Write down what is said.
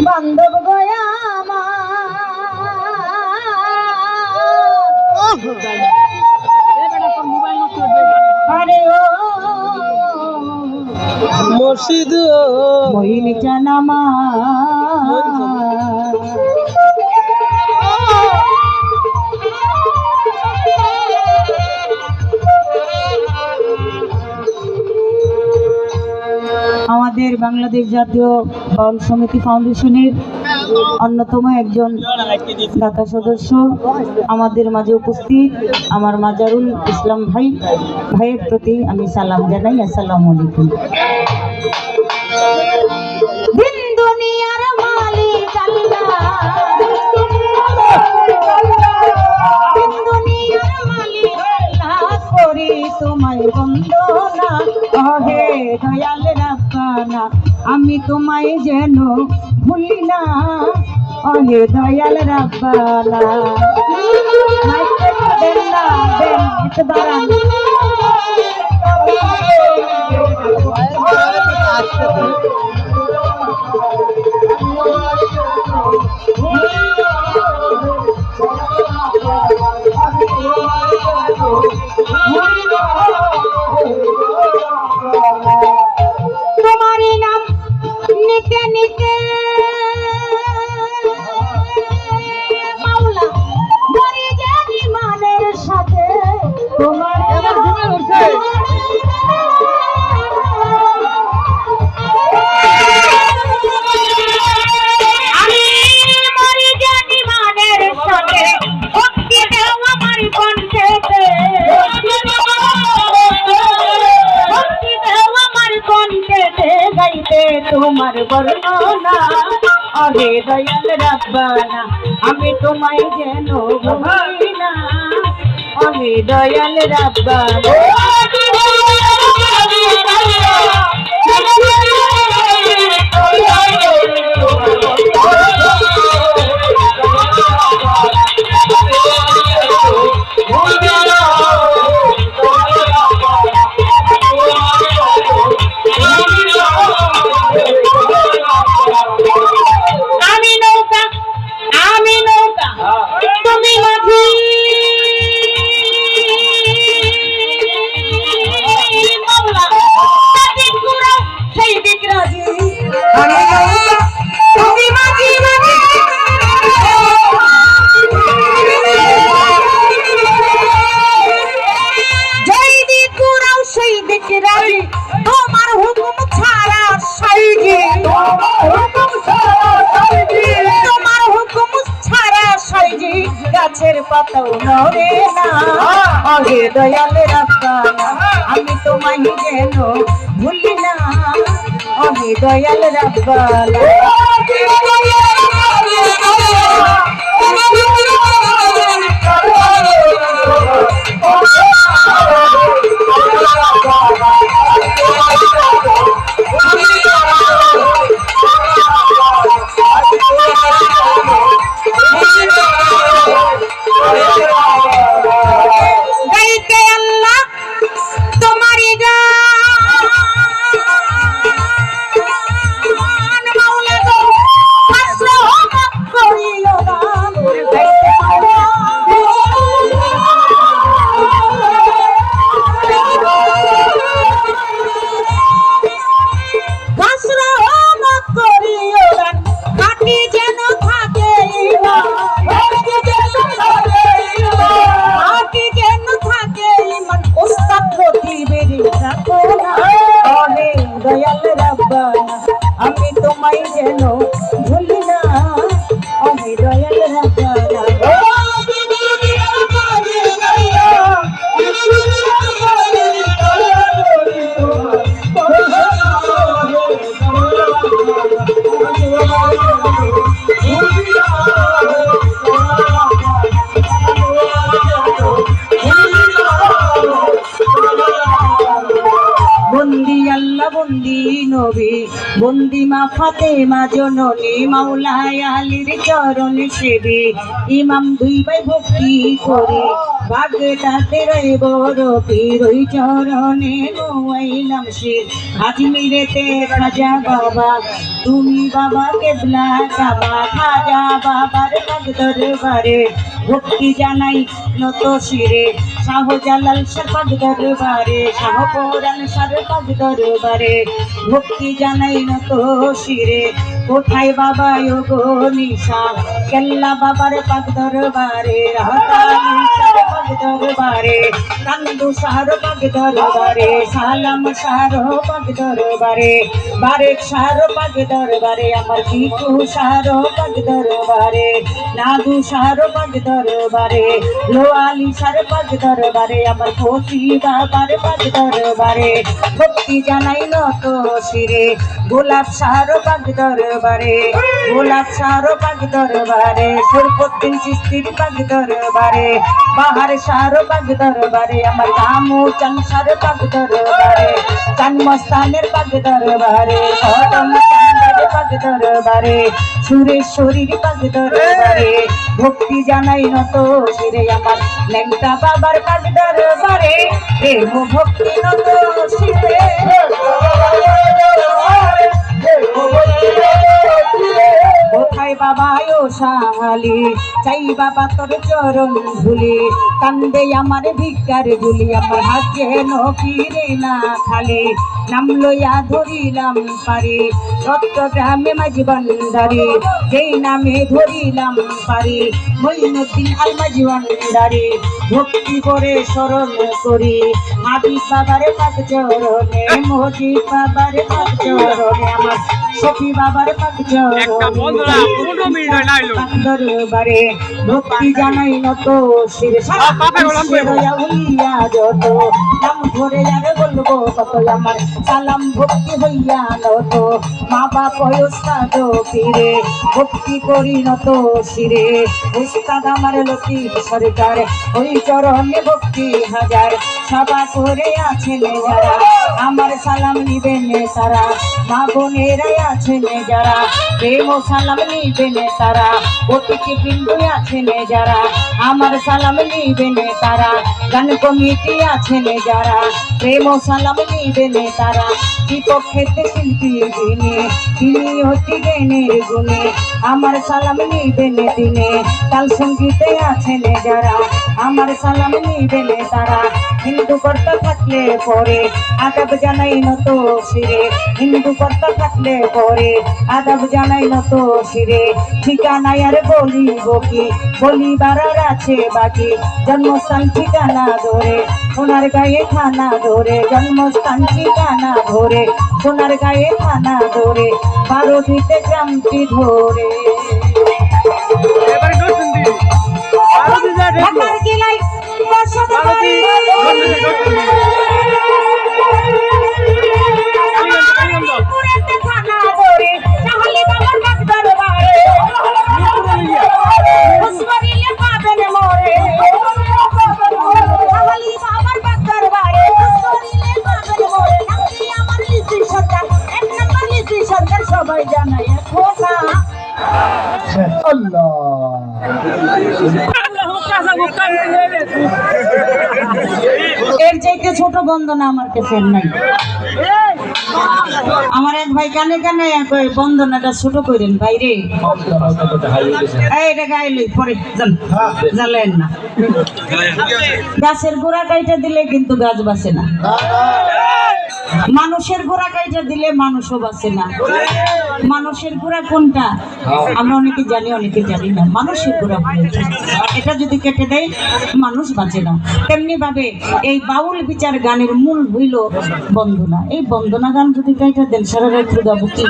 বান্ধব গয়া আরে ও মুর্শিদ মহিনী জানামা আমাদের বাংলাদেশ জাতীয় বাউল সমিতি ফাউন্ডেশনের অন্যতম একজন দাতা সদস্য আমাদের মাঝে উপস্থিত আমার মাজারুল ইসলাম ভাইয়ের প্রতি আমি সালাম জানাই। আসসালামু আলাইকুম। দিন দুনিয়ার মালিক আল্লাহ, দিন দুনিয়ার মালিক আল্লাহ, করি তোমায় বন্দনা ওহে দয়াল রাব্বানা, আমি তোমায় যেন ভুলি না ওহে দয়াল রাব্বানা। মাইকটা দেন না, দেন একটু দাঁড়ান। তোমারই নাম নিতে নিতে মাওলা ধরি জানি মানের সাথে তোমার আমি মরি জানি মানের সাথে ভক্তি দেও আমার কণ্ঠেতে, ভক্তি দেও আমার কণ্ঠেতে, গাইতে তোমার বর্ণনা ওহে দয়াল রাব্বানা, আমি তোমায় যেন ভুলি না ওহে দয়াল রাব্বানা। আমি নৌকা তুমি মাঝি, মাওলা সেই দিক ঘুরাও সেই দিক রাজি। আমি নৌকা তুমি মাঝি, মাঝি যেই দিক ঘুরাও সেই দিক রাজি, তোমার হুকুম ছাড়া সাইজি, তোমার হুকুম ছাড়া সাইজি, গাছের পাতাও নড়ে না ওহে দয়াল রাব্বানা, আমি তোমায় যেন ভুলি না ওহে দয়াল রাব্বানা। গাইতে আল্লাহ তোমারি গান মাওলা গো, মাসরহমত করিও দান, গাইতে মাসরহমত করিও দান, খাটি যেন থাকে ইমান, খাটি যেন থাকে ইমান, বন্দিমা ফাতেমা জননী মাওলায় আলীর চরণ সেবী ইমাম দুই ভাই ভক্তি করি ভাগটাতে রই বড় পীর ওই চরণে নোয়াইলাম শির আজমিরেতে খাজা বাবা তুমি বাবা কেবলা কাবা খাজা বাবার পাক দরবারে ভক্তি জানাই নত শিরে শাহজালাল শাহ পাক দরবারে শাহপুরান শাহ পাক দরবারে ভক্তি জানাই নত শিরে কোথায় বাবা গো নিশা কেল্লা বাবার পাক দরবারে রাহতানি শাহ পাক দরবারে কান্দু শাহ পাক দরবারে সালাম শাহ পাক দরবারে বারেক শাহ পাক দরবারে আমার কিকু শাহ পাক দরবারে নাগু শাহ পাক দরবারে লোয়ালি শাহ পাক দরবারে আমার কোসি বাবার পাক দরবারে ভক্তি জানাই নত শিরে গোলাপ শাহ পাক দরবারে গোলাপ শাহ পাক দরবারে সুরপদ্দিন চিস্তির পাক দরবারে বাহার শাহ পাক দরবারে আমার কামু চান শাহ পাক দরবারে চান মস্তানের পাক দরবারে কদম চান্দের পাক দরবারে সুরেশ্বরীর পাক দরবারে ভক্তি জানাই নত শিরে আমার লেংটা বাবার পাক দরবারে প্রেম ভক্তি নত শিরে কোথায় বাবা ও শাহালি চাই বাবা তোর চরণ ধুলি কান্দে আমার ভিক্ষার ঝুলি আমার হাতে নকিরে না খালি নাম লইয়া ধরিলাম পারি চট্টগ্রামে মাঝি ভান্ডারি যেই নামে ধরিলাম পারি মঈনুদ্দিন আল মাঝি ভান্ডারি ভক্তি করে স্মরণ করি হাবিব বাবার পাক চরণে মজিদ বাবার পাক চরণে আমার সফি বাবার পাক দরবারে ভক্তি জানাই নত শিরে যত নাম ধরে যাবে বলবো কত আমার সালাম ভক্তি হইয়া নত মা বাপ ওস্তাদ পীরে ভক্তি করি নত শিরে উস্তাদ আমার লতিফ সরকার ওই চরণে ভক্তি হাজার সভা করে আছেন যারা আমার সালাম নিবেন তারা মা বোনেরাই আছেন যারা প্রেম সালাম নিবেন তারা অতিথি বিন্দু আছেন যারা আমার সালাম নিবেন তারা গান কমিটি আছেন যারা প্রেম সালাম নিবেন তারা বিপক্ষেতে শিল্পী তিনি অতি জ্ঞানের গুণে আমার সালাম নিবেন দিনে তাল সঙ্গীতে আছেন যারা আমার সালাম নিবেন তারা হিন্দু কর্তা থাকলে পরে আদাব জানাই নত শিরে হিন্দু কর্তা থাকলে পরে আদাব জানাই নত শিরে ঠিকানায় আর বলিব কি বলিবার আছে বাকি জন্মস্থান ঠিকানা ধরে সোনার গায়ে থানা ধরে জন্মস্থান ঠিকানা ধরে সোনার গায়ে থানা ধরে 12টিতে গ্রামটি ধরে ঢাকার জেলায় বসত বাড়ি পুরেতে থানা ধরে তাহলে বাবার পাক দরবারে খুশবরিলে পাবেন মরে তাহলে বাবার পাক দরবারে খুশবরিলে পাবেন মরে নাকি আমার লিচি সরকার এক নাম্বার লিচি সরকার সবাই জানাই খোকা আল্লাহ এর চাইতে ছোট বন্দনা আমার কাছে নাই। আমার এক ভাই কানে কানে বন্দনাটা ছোট করেন ভাইরে এটা গাইলে পরে জ্বালেন না গাছের গোড়া কাইটা দিলে কিন্তু গাছ বাঁচে না মানুষের গোড়া কাইটা দিলে মানুষও বাঁচে না মানুষের গোড়া কোনটা আমরা অনেকে জানি অনেকে জানি না মানুষের গোড়া এটা যদি কেটে দেয় মানুষ বাঁচে না তেমনি ভাবে এই বাউল বিচার গানের মূল হইল বন্দনা এই বন্দনা গান যদি গাইটা দেন সারা রাত্রি গাবো কি